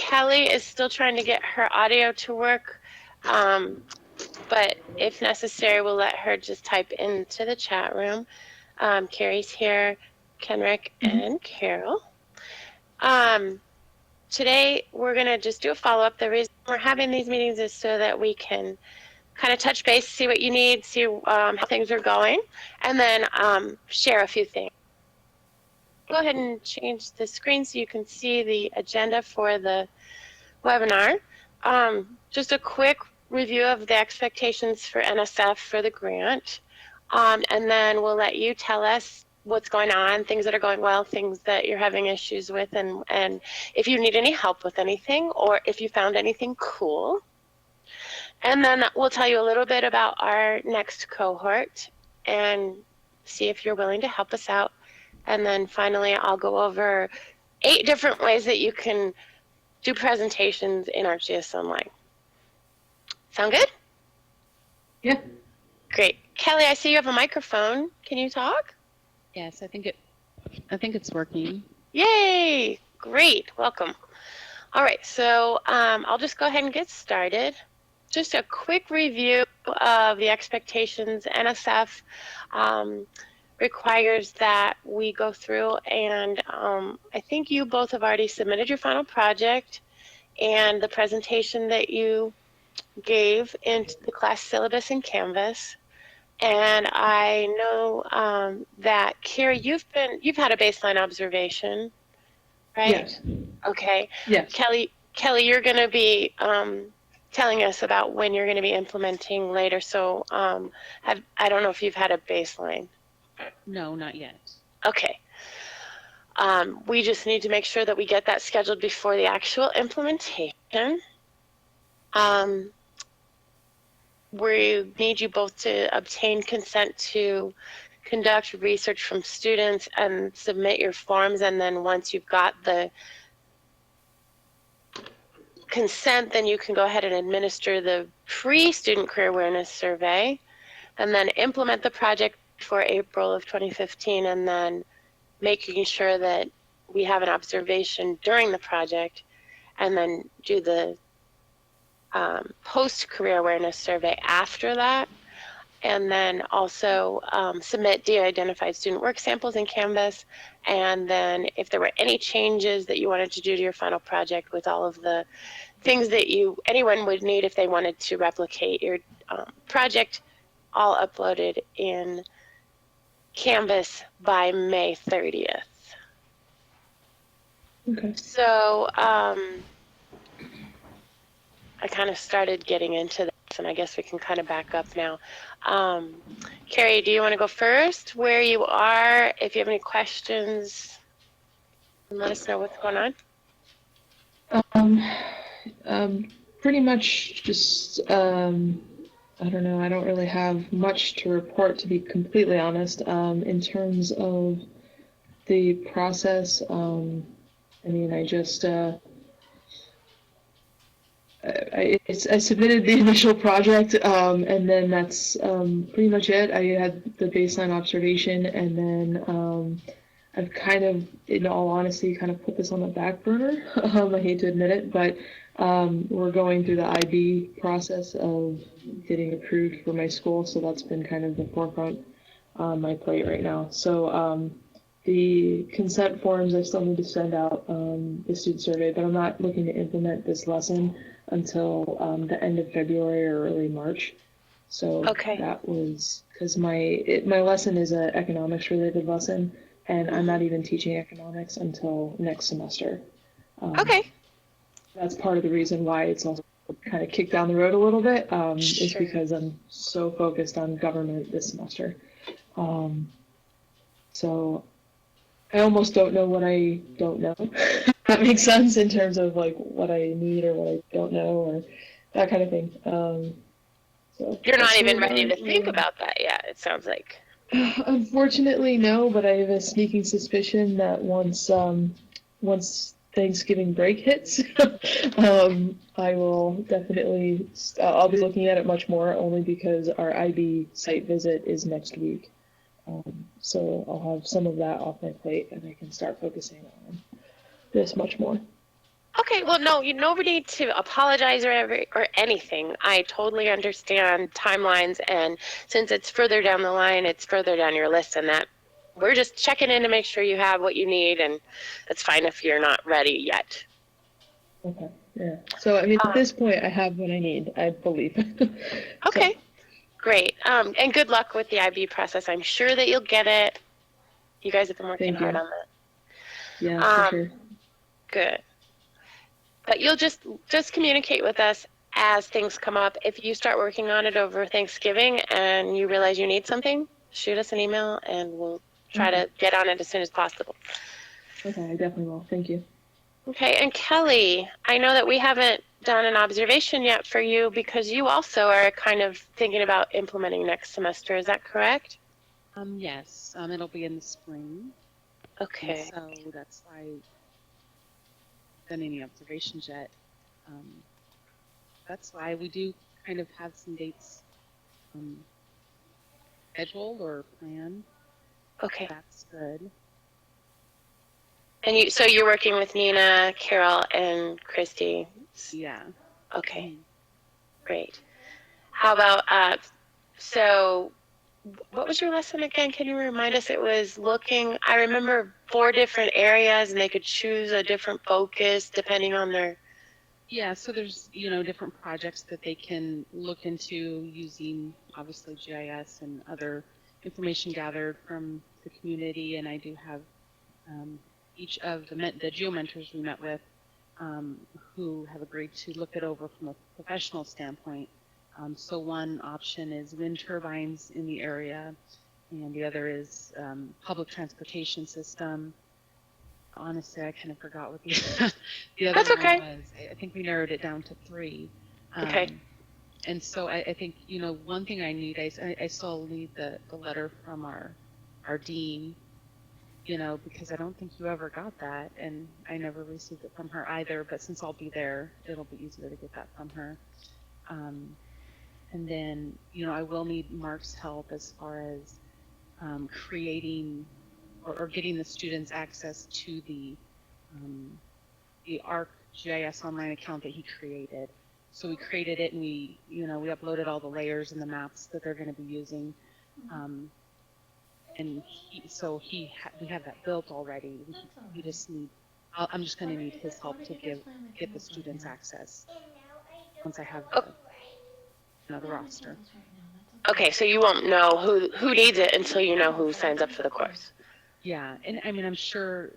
Kelly is still trying to get her audio to work, but if necessary, we'll let her just type into the chat room. Carrie's here, Kenrick, and Carol. Today, we're going to just do a follow-up. The reason we're having these meetings is so that we can kind of touch base, see what you need, see how things are going, and then share a few things. Go ahead and change the screen so you can see the agenda for the webinar. Just a quick review of the expectations for NSF for the grant, and then we'll let you tell us what's going on, things that are going well, things that you're having issues with, and if you need any help with anything or if you found anything cool. And then we'll tell you a little bit about our next cohort and see if you're willing to help us out. And then finally, I'll go over 8 different ways that you can do presentations in ArcGIS Online. Sound good? Yeah. Great. Kelly, I see you have a microphone. Can you talk? Yes, I think it's working. Yay! Great. Welcome. All right, so I'll just go ahead and get started. Just a quick review of the expectations. NSF requires that we go through, and I think you both have already submitted your final project and the presentation that you gave into the class syllabus in Canvas. And I know that Carrie, you've had a baseline observation, right? Yes. Okay. Yes. Kelly, you're going to be telling us about when you're going to be implementing later. So I don't know if you've had a baseline. No, not yet. Okay. We just need to make sure that we get that scheduled before the actual implementation. We need you both to obtain consent to conduct research from students and submit your forms. And then once you've got the consent, then you can go ahead and administer the pre-student career awareness survey and then implement the project for April of 2015, and then making sure that we have an observation during the project, and then do the post-career awareness survey after that, and then also submit de-identified student work samples in Canvas, and then if there were any changes that you wanted to do to your final project with all of the things that anyone would need if they wanted to replicate your project, all uploaded in Canvas by May 30th. Okay. So I kind of started getting into this, and I guess we can kind of back up now. Carrie, do you want to go first? Where you are, if you have any questions, and let us know what's going on. Pretty much just, I don't know, I don't really have much to report, to be completely honest. In terms of the process, I mean, I just, I submitted the initial project, and then that's pretty much it. I had the baseline observation, and then I've kind of, in all honesty, kind of put this on the back burner. I hate to admit it, but we're going through the IB process of getting approved for my school, so that's been kind of the forefront on my plate right now. So the consent forms, I still need to send out the student survey, but I'm not looking to implement this lesson until the end of February or early March. So Okay. That was because my lesson is an economics related lesson, and I'm not even teaching economics until next semester. Okay. That's part of the reason why it's also kind of kicked down the road a little bit, is Sure. because I'm so focused on government this semester. So I almost don't know what I don't know. That makes sense in terms of like what I need or what I don't know or that kind of thing. So You're not even ready to think about that yet, it sounds like. Unfortunately, no, but I have a sneaking suspicion that once Thanksgiving break hits, I will definitely, I'll be looking at it much more, only because our IB site visit is next week. So I'll have some of that off my plate, and I can start focusing on this much more. Okay, well, no, you no need to apologize or anything. I totally understand timelines, and since it's further down the line, it's further down your list, and that we're just checking in to make sure you have what you need, and it's fine if you're not ready yet. Okay. Yeah. So I mean, at Um, this point, I have what I need, I believe. So, okay, great. And good luck with the IB process. I'm sure that you'll get it. You guys have been working thank hard you. on that. Yeah, for sure. Good. But you'll just communicate with us as things come up. If you start working on it over Thanksgiving and you realize you need something, shoot us an email and we'll try Okay. to get on it as soon as possible. Okay, I definitely will. Thank you. Okay, and Kelly, I know that we haven't done an observation yet for you because you also are kind of thinking about implementing next semester. Is that correct? Yes, it'll be in the spring. Okay. And so that's why I haven't done any observations yet. That's why we do kind of have some dates scheduled or planned. Okay. That's good. And so you're working with Nina, Carol, and Christy. Yeah. Okay. Great. How about so what was your lesson again? Can you remind us? It was looking, I remember 4 different areas and they could choose a different focus depending on their. Yeah, so there's, different projects that they can look into using obviously GIS and other information gathered from the community. And I do have each of the geo mentors we met with who have agreed to look it over from a professional standpoint. So one option is wind turbines in the area, and the other is public transportation system. Honestly, I kind of forgot what the other That's okay. one was. I think we narrowed it down to 3. Okay. And so I think, one thing I need, I still need the letter from our dean, because I don't think you ever got that, and I never received it from her either, but since I'll be there, it'll be easier to get that from her. And then, I will need Mark's help as far as creating or getting the students access to the ArcGIS online account that he created. So we created it and we uploaded all the layers and the maps that they're going to be using. And we have that built already. We just need, I'm just going to need his help to get the students access once I have the roster. Okay, so you won't know who needs it until you know who signs up for the course. Yeah, and I mean, I'm sure,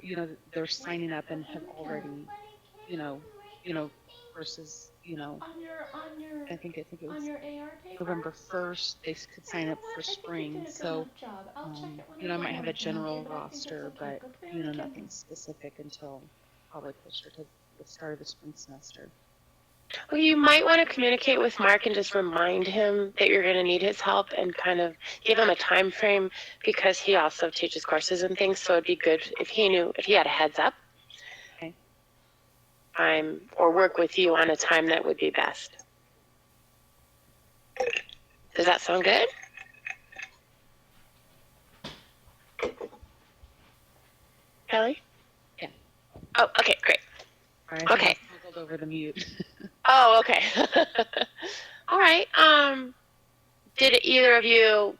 they're signing up and have already, versus, I think it was November 1st, they could sign up for spring. So, I might have a general roster, but, nothing specific until probably closer to the start of the spring semester. Well, you might want to communicate with Mark and just remind him that you're going to need his help and kind of give him a time frame because he also teaches courses and things. So it'd be good if he had a heads up. Okay. Or work with you on a time that would be best. Does that sound good? Kelly? Yeah. Oh, okay, great. All right, Okay. I smuggled over the mute. Oh, okay. All right. Did either of you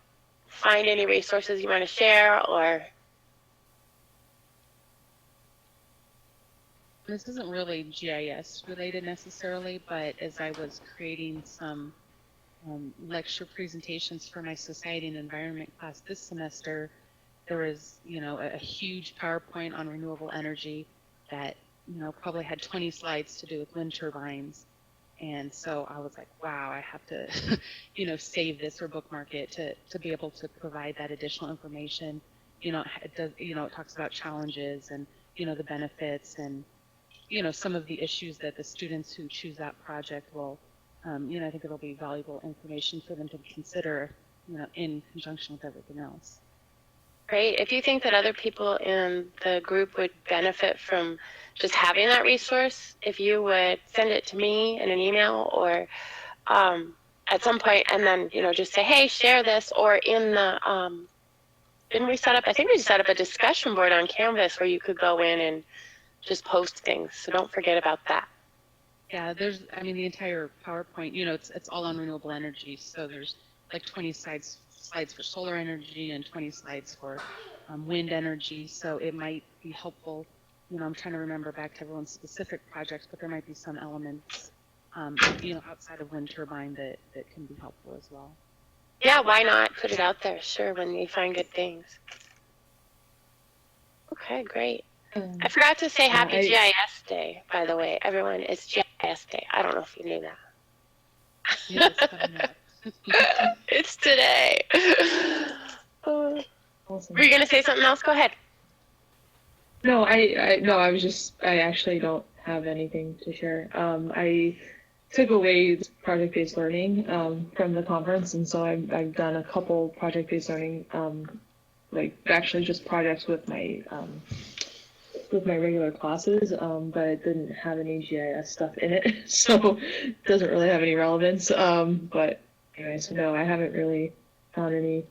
find any resources you want to share, or? This isn't really GIS related necessarily, but as I was creating some lecture presentations for my society and environment class this semester, there was, a huge PowerPoint on renewable energy that, probably had 20 slides to do with wind turbines. And so I was like, wow, I have to, save this or bookmark it to be able to provide that additional information. It does, it talks about challenges and, the benefits and, some of the issues that the students who choose that project will, I think it'll be valuable information for them to consider, in conjunction with everything else. Great. If you think that other people in the group would benefit from just having that resource, if you would send it to me in an email or at some point, and then just say, hey, share this, or in the I think we set up a discussion board on Canvas where you could go in and just post things. So don't forget about that. Yeah, I mean, the entire PowerPoint, it's all on renewable energy. So there's like 20 slides for solar energy and 20 slides for wind energy. So it might be helpful. I'm trying to remember back to everyone's specific projects, but there might be some elements, outside of wind turbine that can be helpful as well. Yeah, why not put it out there? Sure, when you find good things. Okay, great. I forgot to say happy GIS Day, by the way. Everyone, it's GIS Day. I don't know if you knew that. Yeah, it's coming up. It's today. Awesome. Were you going to say something else? Go ahead. No, I actually don't have anything to share. I took away project-based learning from the conference, and so I've done a couple project-based learning, like actually just projects with my regular classes, but it didn't have any GIS stuff in it, so it doesn't really have any relevance. But anyway, so no, I haven't really found any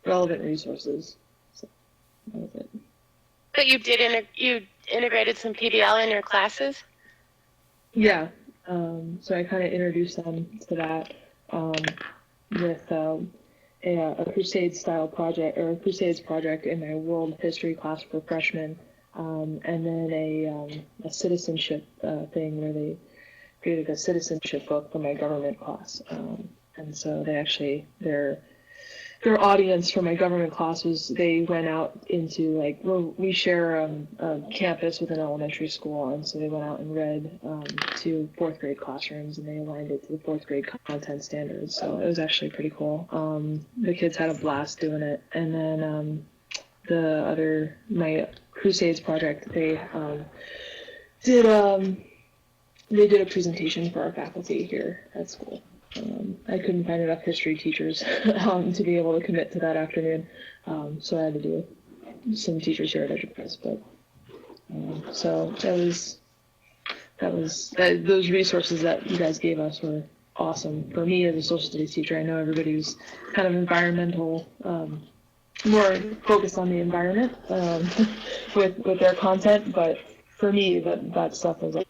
relevant resources. So that was it. But you did you integrated some PBL in your classes? Yeah. So I kind of introduced them to that with a Crusades style project, or a Crusades project in my world history class for freshmen, and then a citizenship thing where they created a citizenship book for my government class. And so their audience for my government class was, they went out into, like, we share a campus with an elementary school, and so they went out and read to fourth grade classrooms, and they aligned it to the fourth grade content standards. So it was actually pretty cool. The kids had a blast doing it. And then my Crusades project, they did a presentation for our faculty here at school. I couldn't find enough history teachers to be able to commit to that afternoon, so I had to do some teachers here at EduPress. But so those resources that you guys gave us were awesome. For me as a social studies teacher, I know everybody was kind of environmental, more focused on the environment with their content, but for me that stuff was like.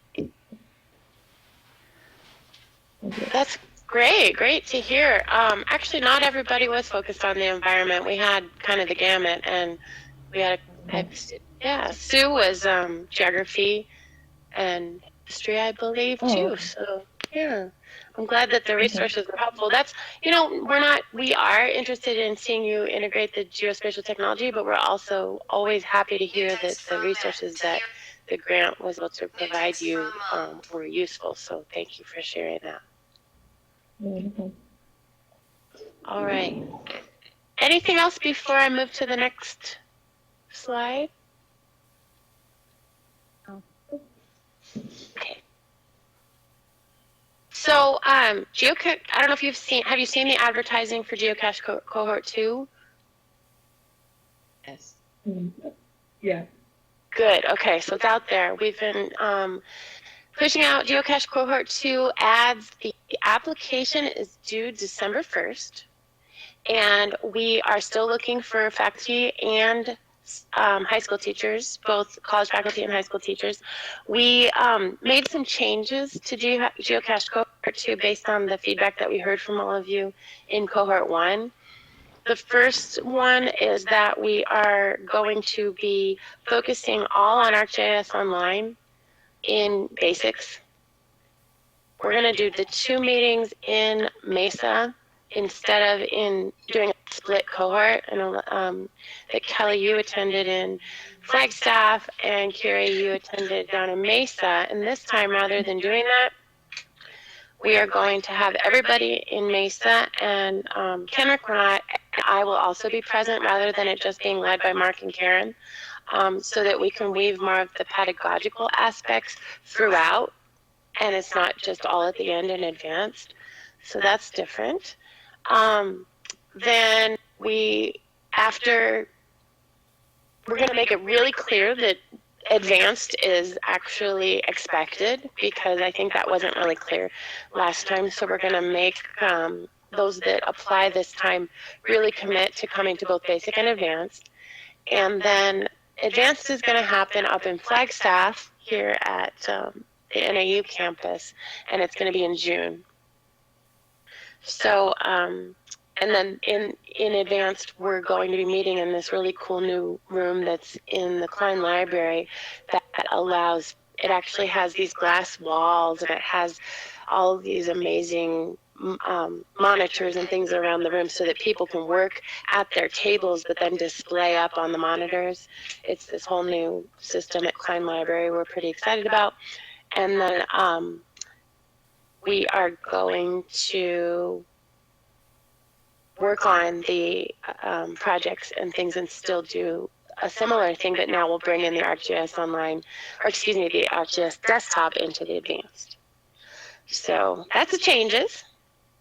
That's great to hear. Actually, not everybody was focused on the environment. We had kind of the gamut, and we had Sue was geography and history, I believe, too. So yeah, I'm glad that the resources were helpful. That's, we are interested in seeing you integrate the geospatial technology, but we're also always happy to hear that the resources that the grant was able to provide you were useful. So thank you for sharing that. All right. Anything else before I move to the next slide? Okay. So, GeoCache, I don't know if have you seen the advertising for GeoCache Cohort 2? Yes. Yeah. Good. Okay, so it's out there. We've been pushing out GeoCache Cohort 2 ads. The application is due December 1st, and we are still looking for faculty and high school teachers, both college faculty and high school teachers. We made some changes to GeoCache Cohort 2 based on the feedback that we heard from all of you in Cohort 1. The first one is that we are going to be focusing all on ArcGIS Online in basics. We're going to do the 2 meetings in Mesa instead of in doing a split cohort. I know that Kelly, you attended in Flagstaff, and Carrie, you attended down in Mesa. And this time, rather than doing that, we are going to have everybody in Mesa, and Kenrick and I will also be present rather than it just being led by Mark and Karen, so that we can weave more of the pedagogical aspects throughout, and it's not just all at the end and advanced. So that's different. Then we're going to make it really clear that advanced is actually expected, because I think that wasn't really clear last time. So we're going to make those that apply this time really commit to coming to both basic and advanced. And then Advanced is going to happen up in Flagstaff here at the NAU campus, and it's going to be in June. So, and then in Advanced, we're going to be meeting in this really cool new room that's in the Klein Library that allows, it actually has these glass walls, and it has all of these amazing monitors and things around the room so that people can work at their tables but then display up on the monitors. It's this whole new system at Klein Library we're pretty excited about. And then we are going to work on the projects and things and still do a similar thing, but now we'll bring in the ArcGIS Online, or excuse me, the ArcGIS Desktop into the Advanced. So that's the changes.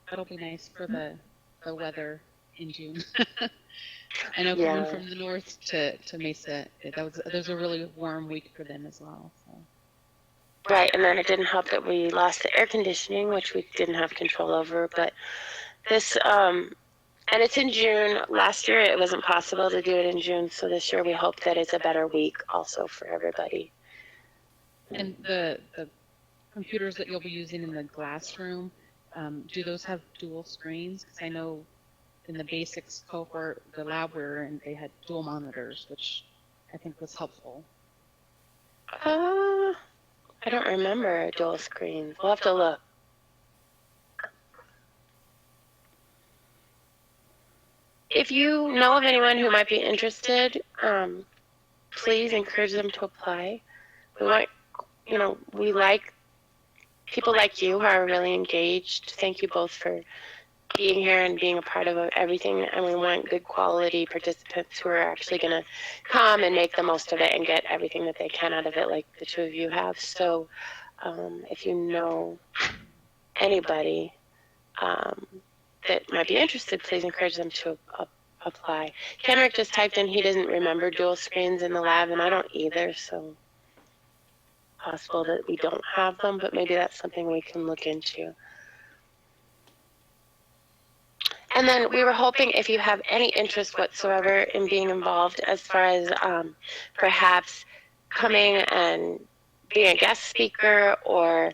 That'll be nice for the weather in June. I know coming from the north to Mesa, those a really warm week for them as well. So. Right, and then it didn't help that we lost the air conditioning, which we didn't have control over. But this, and it's in June. Last year it wasn't possible to do it in June, so this year we hope that it's a better week also for everybody. And the computers that you'll be using in the glass room, do those have dual screens? Because I know in the basics cohort, the lab we were in, they had dual monitors, which I think was helpful. I don't remember a dual screen. We'll have to look. If you know of anyone who might be interested, please encourage them to apply. We want, we like people like you who are really engaged. Thank you both for being here and being a part of everything, and we want good quality participants who are actually going to come and make the most of it and get everything that they can out of it, like the two of you have. So if you know anybody that might be interested, please encourage them to apply. Kenrick just typed in he doesn't remember dual screens in the lab, and I don't either, so possible that we don't have them, but maybe that's something we can look into. And then we were hoping if you have any interest whatsoever in being involved as far as perhaps coming and being a guest speaker or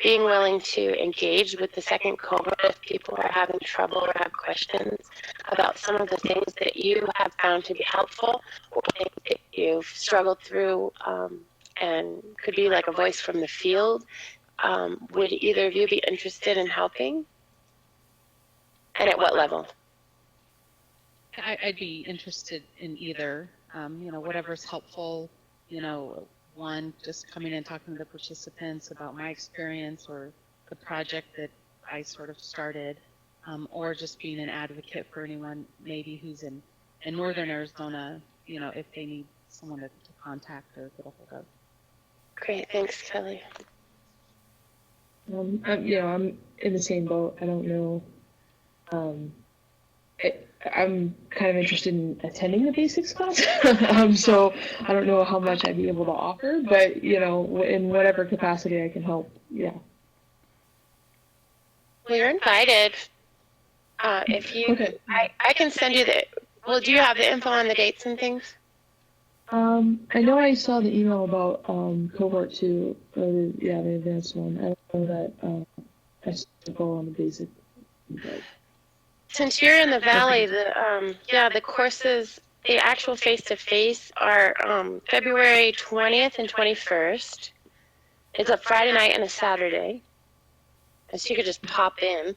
being willing to engage with the second cohort if people are having trouble or have questions about some of the things that you have found to be helpful or things that you've struggled through and could be like a voice from the field. Would either of you be interested in helping? And at what level? I'd be interested in either, whatever's helpful, one, just coming and talking to the participants about my experience or the project that I sort of started, or just being an advocate for anyone maybe who's in northern Arizona, if they need someone to contact or get a hold of. Great, thanks, Kelly. I'm in the same boat. I don't know. I'm kind of interested in attending the basics class, so I don't know how much I'd be able to offer, but in whatever capacity I can help, yeah. Well, you're invited. If you, okay. I can send you the. Well, do you have the info on the dates and things? I know I saw the email about cohort 2, the advanced one. I know that I still go on the basic. But... Since you're in the valley, the courses, the actual face-to-face are February 20th and 21st. It's a Friday night and a Saturday. And so you could just pop in.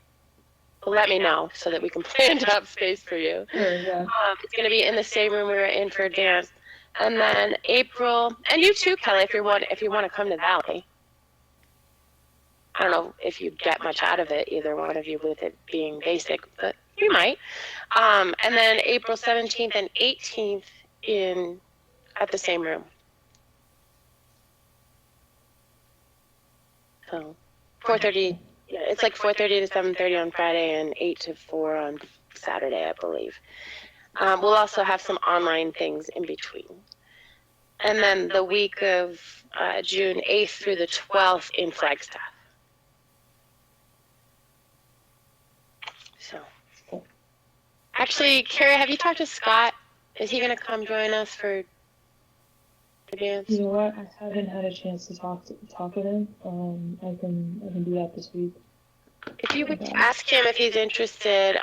But let me know so that we can plan to have space for you. Sure, yeah. It's going to be in the same room we were in for advanced. And then April, and you too, Kelly, if you want to come to Valley. I don't know if you get much out of it, either one of you, with it being basic, but you might. And then April 17th and 18th at the same room. So 4:30, yeah, it's like 4:30 to 7:30 on Friday and 8 to 4 on Saturday, I believe. We'll also have some online things in between. And then the week of June 8th through the 12th in Flagstaff. So, actually, Carrie, have you talked to Scott? Is he going to come join us for advance? You know what? I haven't had a chance to talk with him. I can do that this week. If you would ask him if he's interested,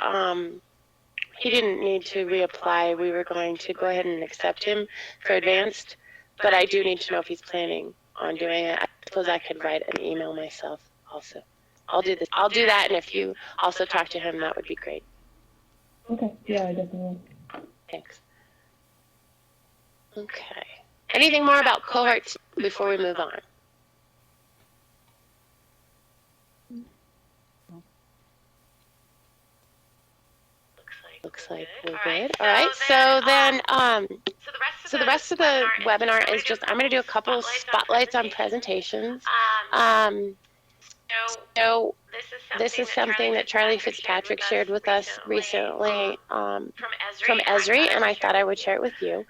he didn't need to reapply. We were going to go ahead and accept him for advanced, but I do need to know if he's planning on doing it. I suppose I could write an email myself also. I'll do this. I'll do that, and if you also talk to him, that would be great. Okay. Yeah, I definitely will. Thanks. Okay. Anything more about cohort 2 before we move on? Looks like we're good. All right. So then, so the rest of the webinar is just, I'm going to do a couple spotlights on presentations. So this is something that Charlie Fitzpatrick shared with us recently from Esri, and I thought I would share it with you.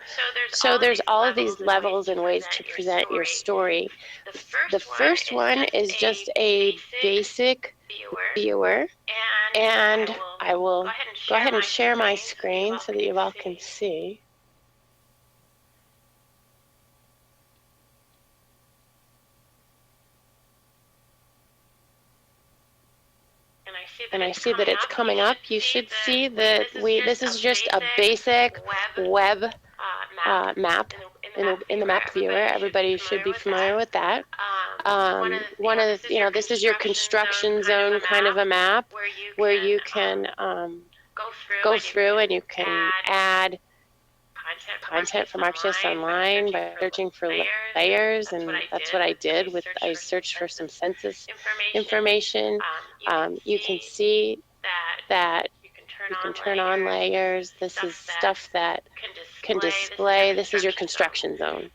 So there's all of these levels and ways to present your story. The first one is just a basic viewer, and I will go ahead and share my screen so that you all can see. And I see that it's coming up. You should see that this is just a basic web map in the map viewer. Everybody should be familiar with that. One of the, this is your construction zone kind of a map where you can go through and you can add content from ArcGIS Online by searching for layers, and that's what I did. I searched for some census information. You can see that you can turn on layers. This is stuff that can display. This is your construction zone.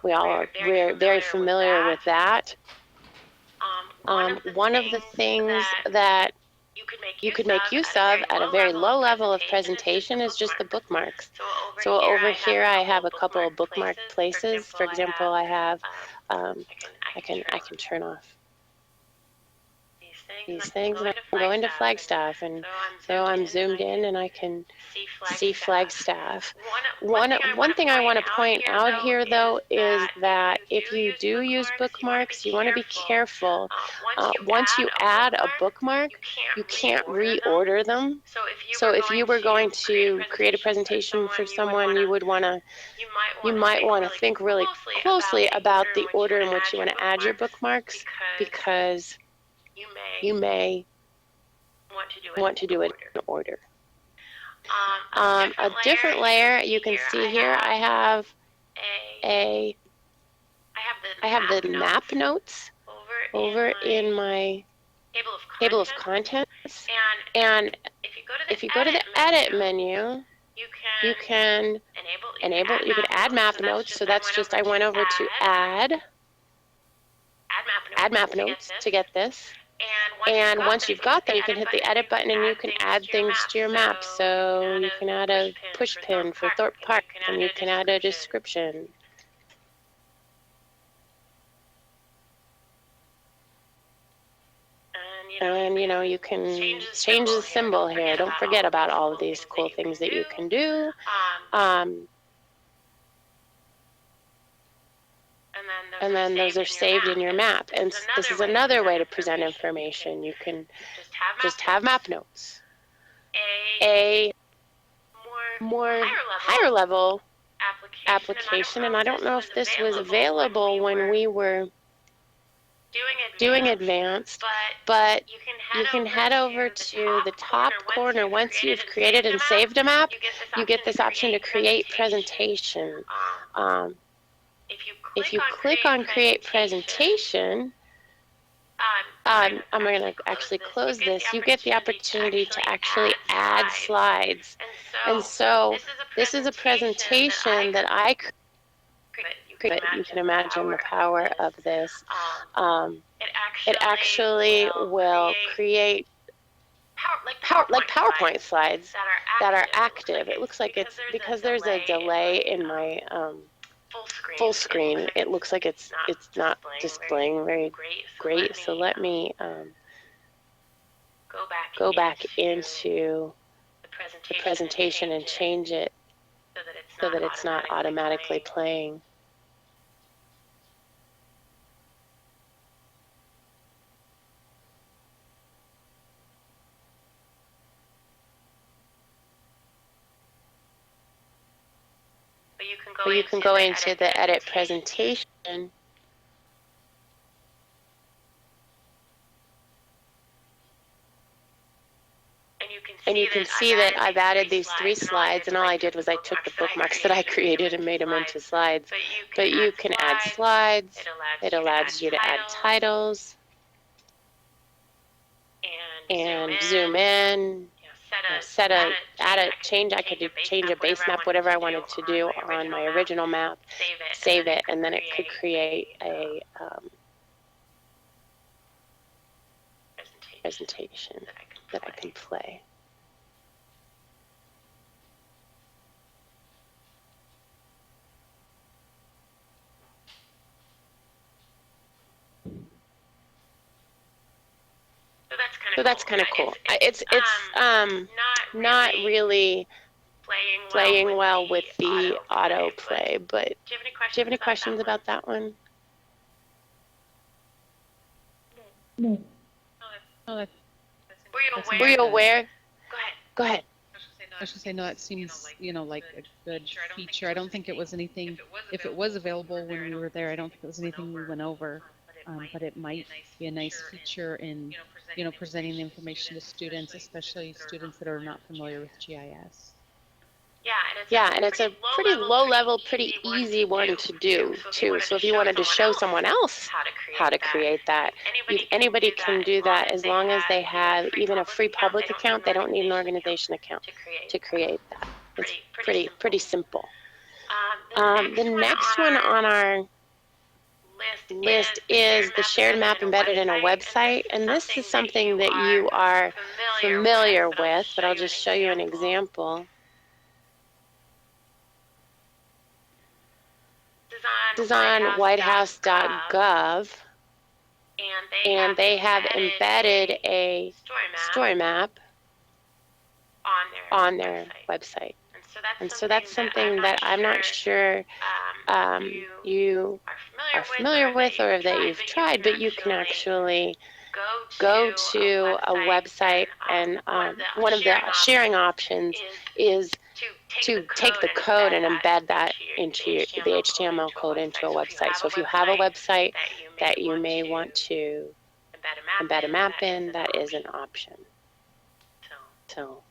We're very familiar with that. One of the things that you could make use of at a very low level of presentation is just the bookmarks. So over here I have a couple of bookmark places. For example, I have I can turn off these things, and I'm going to Flagstaff, and so I'm zoomed in and I can see Flagstaff. One thing I want to point out here, though, is that if you do use bookmarks, you want to be careful. Once you add a bookmark, you can't reorder them. So if you were going to create a presentation for someone, you might want to think really closely about the order in which you want to add your bookmarks, because you may want to do it in order. A different layer, you can see here, I have the map notes over in my table of contents, and if you go to the edit menu, you can add map notes. So that's just, I went over to add map notes to get this. And once you've got them, you can hit the edit button and you can add things to your map. So you can add a push pin for Thorpe Park, and you can add a description. And you can change the symbol here. Don't forget about all of these cool things that you can do. And then those are saved in your map. And this is another way to present information. You can just have map notes. A more higher level application, and I don't know if this was available when we were doing advanced, but you can head over to the top corner. Once you've created and saved a map, you get this option to create presentation. If you click on create presentation, I'm going to actually close this. You get the opportunity to actually add slides. And so this is a presentation that I created. You can imagine the power of this. It actually will create like PowerPoint slides that are active. It looks like it's, because there's a delay in my full screen, it looks like it's not displaying very great. So let me go back into the presentation and change it so that it's not automatically playing. but you can go into the edit presentation. And you can see that I've added these 3 slides, and all I did was I took the bookmarks that I created and made them into slides. But you can add slides. It allows you to add titles and zoom in, change. I could change a base map, whatever I wanted to do on my original map, save it, and then it could create a presentation that I can play. So that's kind of cool. It's not really playing well with the autoplay, but do you have any questions about that one? No. Oh, Were you aware? Go ahead. I should say, no, it seems, like a good feature. I don't think it was anything, if it was available when we were there, I don't think it was anything we went over, but it might be a nice feature in, presenting the information to students, especially students that are not familiar with GIS. Yeah, and it's a pretty low level, pretty easy one to do too. So if you wanted to show someone else how to create that, anybody can do that as long as they have even a free public account. They don't need an organization account to create that. It's pretty simple. The next one on our list is the shared map embedded in a website, and this is something that you are familiar with, but I'll just show you an example. This is on whitehouse.gov, and they have embedded a story map on their website. And so that's something that I'm not sure you are familiar with or that you've tried, but you can actually go to a website, and one of the sharing options is to take the code and embed that into the HTML code into a website. So if you have a website that you may want to embed a map in, that is an option. So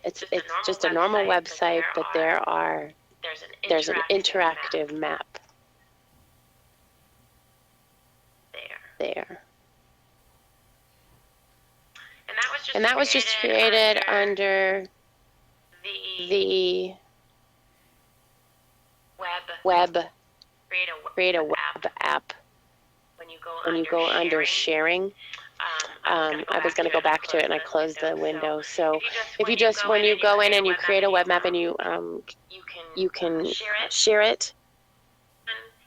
it's just a normal website, but there's an interactive map there. And that was just created under the web, create a web app. When you go under sharing, I was going to go back to it and I closed the window. So if you just, when you go in and you create a web map and you can share it,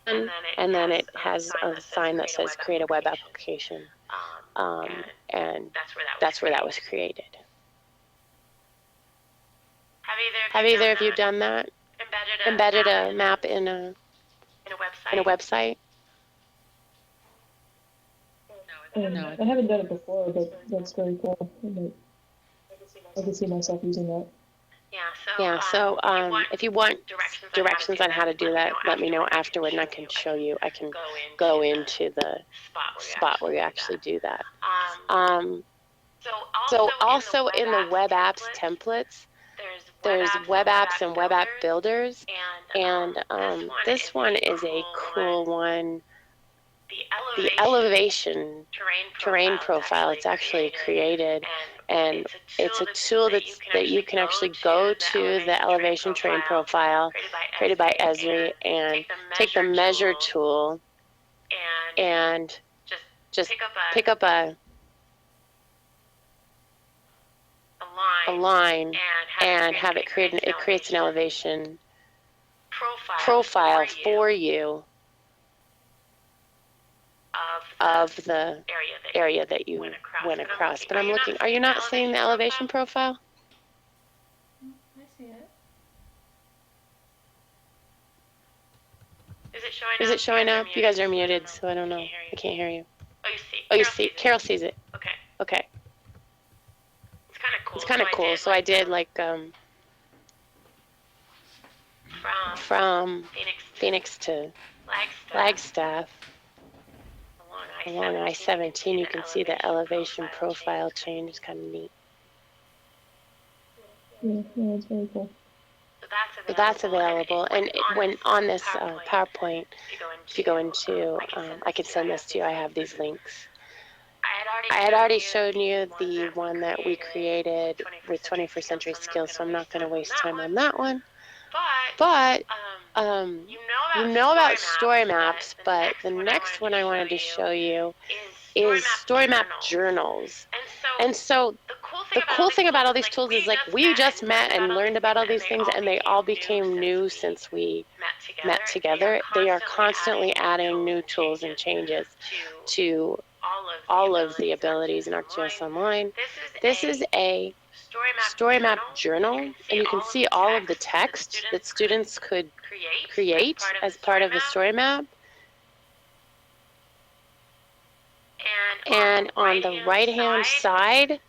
and then it has a sign that says create a web application, and that's where that was created. Have either of you done that? Embedded a map in a website? No, I haven't done it before, but that's very cool. I can see myself using that. Yeah, so if you want directions on how to do that, let me know afterward and I can show you. I can go into the spot where you actually do that. So also in the web apps templates, there's web apps and web app builders, and this one is a cool one. The elevation terrain profile, it's actually created, and it's a tool that you can actually go to the elevation terrain profile created by Esri and take the measure tool and just pick up a line and have it create. It creates an elevation profile for you of the area that you went across. But I'm looking, are you not seeing the elevation profile? I see it. Is it showing up? You guys are muted, so I don't know. I can't hear you. Oh, you see? Carol sees it. Okay. It's kind of cool. So I did like from Phoenix to Flagstaff along I-17, you can see the elevation profile change. It's kind of neat. Yeah, that's very cool. So that's available. And when on this PowerPoint, if you go into, I can send this to you. I have these links. I had already shown you the one that we created with 21st Century Skills, so I'm not going to waste time on that one. But you know about story maps, but the next one I wanted to show you is story map journals. And so the cool thing about all these tools is, like, we just met and learned about all these things, and they all became new since we met together. They are constantly adding new tools and changes to all of the abilities in ArcGIS Online. This is a story map journal, and you can see all of the text that students could create as part of a story map. And on the right-hand side,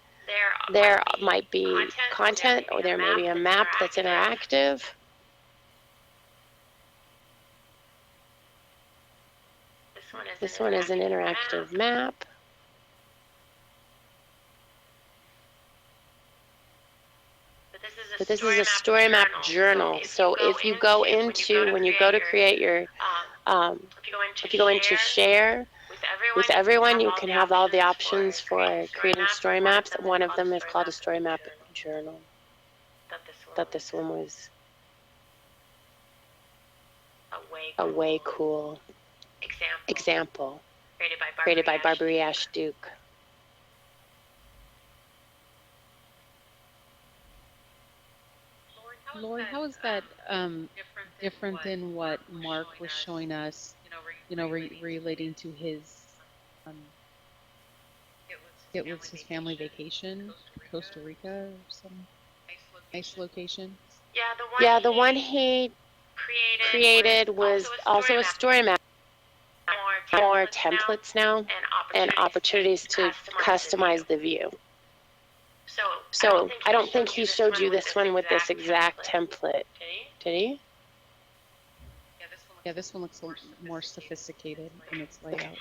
there might be content, or there may be a map that's interactive. This one is an interactive map. But this is a story map journal. So if you go into, when you go to create your, if you go into share, with everyone, you can have all the options for creating story maps. One of them is called a story map journal. Thought this one was a way cool example created by Barbary Ash Duke. Lori, how is that different than what Mark was showing us, relating to his, it was his family vacation, Costa Rica or some nice location? Yeah, the one he created was also a story map. More templates now and opportunities to customize the view. So I don't think he showed you this one with this exact template. Did he? Yeah, this one looks a little more sophisticated in its layout.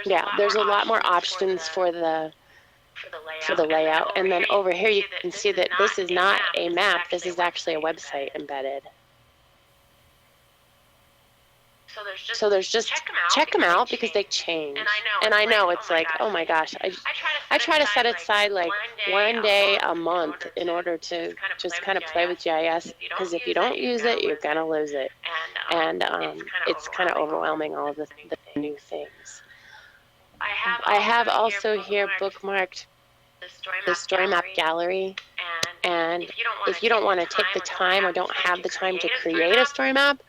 Yeah, there's a lot more options for the layout. And then over here you can see that this is not a map, this is actually a website embedded. So there's just check them out because they change. And I know it's like, oh my gosh, I try to set aside like one day a month in order to just kind of play with GIS, because if you don't use it, you're gonna lose it. And it's kind of overwhelming, all the new things. I have also here bookmarked the story map gallery. And if you don't want to take the time or don't have the time to create a story map,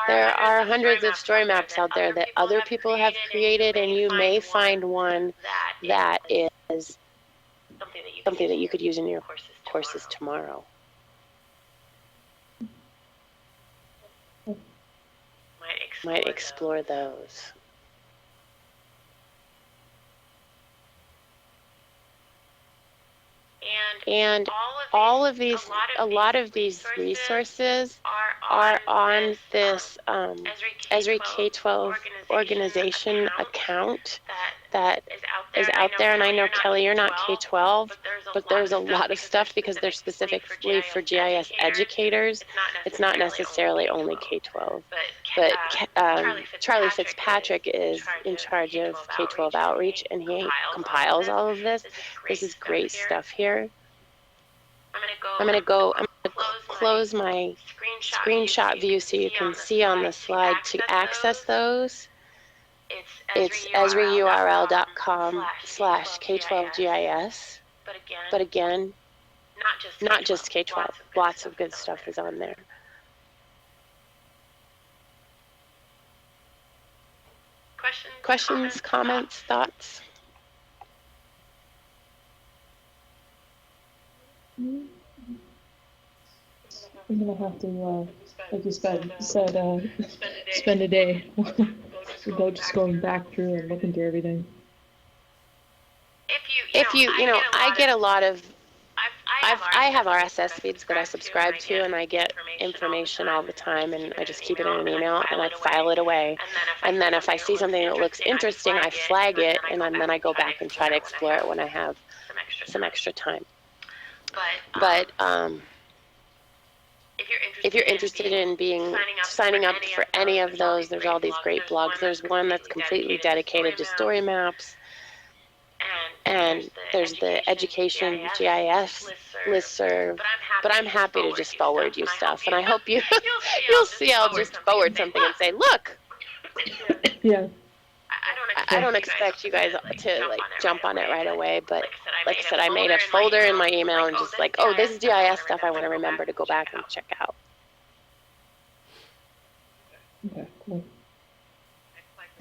there are hundreds of story maps out there that other people have created, and you may find one that is something that you could use in your courses tomorrow. Might explore those. And all of these, a lot of these resources are on this Esri K-12 organization account that is out there. And I know, Kelly, you're not K-12, but there's a lot of stuff because they're specifically for GIS educators. It's not necessarily only K-12. But Charlie Fitzpatrick is in charge of K-12 outreach, and he compiles all of this. This is great stuff here. I'm going to close my screenshot view so you can see on the slide. To access those, it's esriurl.com/K12GIS. But again, not just K-12. Lots of good stuff is on there. Questions, comments, thoughts? I'm gonna have to, like you said, spend a day without just going back through and looking through everything. If you know, I get a lot of, I have RSS feeds that I subscribe to, and I get information all the time, and I just keep it in an email and I file it away. And then if I see something that looks interesting, I flag it, and then I go back and try to explore it when I have some extra time. But if you're interested in signing up for any of those, there's all these great blogs. There's one that's completely dedicated to story maps, and there's the education GIS listserv. But I'm happy to just forward you stuff, and I hope you'll see I'll just forward something and say, look. Yeah. I don't expect you guys to like jump on it right away, but like I said, I made a folder in my email and just like, oh, this is GIS stuff I want to remember to go back and check out. Okay, cool.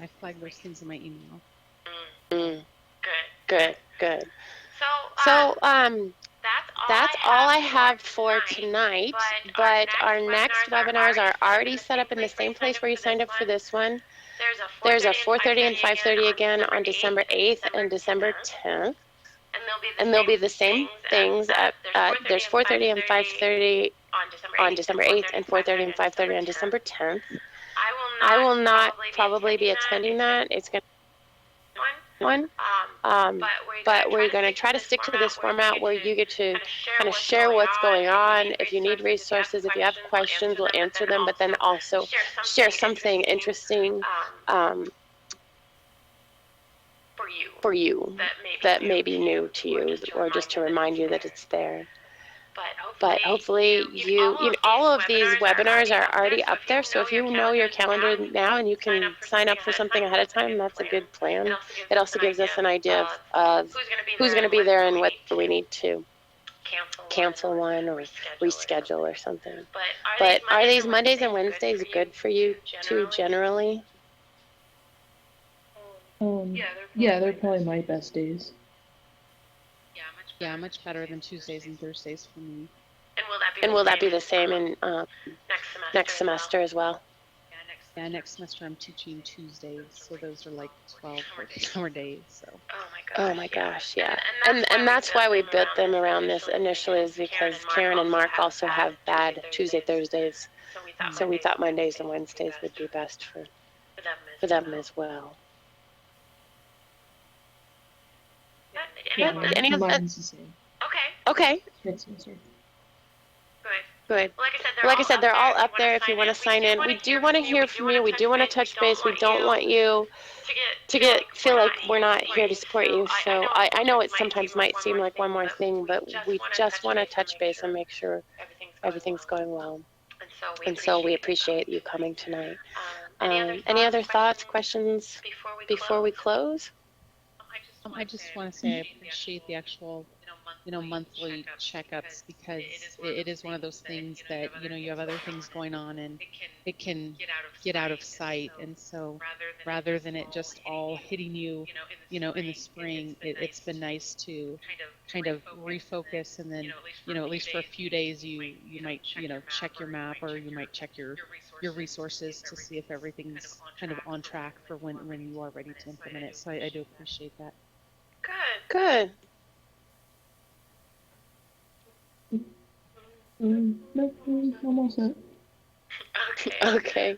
I flagged those things in my email. Good. So, that's all I have for tonight, but our next webinars are already set up in the same place where you signed up for this one. There's a 4:30 and 5:30 again on December 8th and December 10th. And they'll be the same things. There's 4:30 and 5:30 on December 8th and 4:30 and 5:30 on December 10th. I will not probably be attending that. It's going to be one. But we're going to try to stick to this format where you get to kind of share what's going on. If you need resources, if you have questions, we'll answer them, but then also share something interesting for you that may be new to you, or just to remind you that it's there. But hopefully all of these webinars are already up there, so if you know your calendar now and you can sign up for something ahead of time, that's a good plan. It also gives us an idea of who's going to be there and what we need to cancel one or reschedule or something. But are these Mondays and Wednesdays good for you too, generally? Yeah, they're probably my best days. Yeah, much better than Tuesdays and Thursdays for me. And will that be the same in next semester as well? Yeah, next semester I'm teaching Tuesdays, so those are like 12 14-hour days. So. Oh my gosh, yeah. And that's why we built them around this initially, is because Karen and Mark also have bad Tuesday, Thursdays. So we thought Mondays and Wednesdays would be best for them as well. Yeah, Any of that? mine's the same. Okay. Next semester. Good. Like I said, they're all up there if you want to sign in. We do want to hear from you. We do want to touch base. We don't want you to feel like we're not here to support you. So I know it sometimes might seem like one more thing, but we just want to touch base and make sure everything's going well. And so we appreciate you coming tonight. Any other thoughts, questions before we close? I just want to say I appreciate the actual, monthly checkups, because it is one of those things that, you have other things going on and it can get out of sight. And so rather than it just all hitting you, in the spring, it's been nice to kind of refocus, and then, at least for a few days, you might, check your map, or you might check your resources to see if everything's kind of on track for when you are ready to implement it. So I do appreciate that. Good. No, I'm all set. Okay.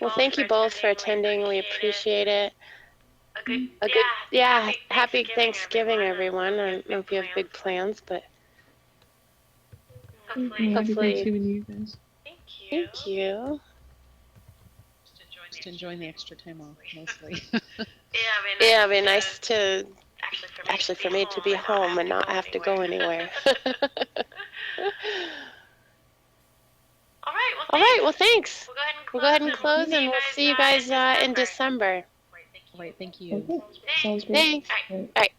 Well, thank you both for attending. We appreciate it. Happy Thanksgiving, everyone. I don't know if you have big plans, but Happy Thanksgiving to you guys. Thank you. Just enjoying the extra time off, mostly. Yeah, it'd be nice to, actually for me to be home and not have to go anywhere. All right, well, thanks. We'll go ahead and close, and we'll see you guys in December. All right, thank you. Okay, sounds great. Thanks. All right.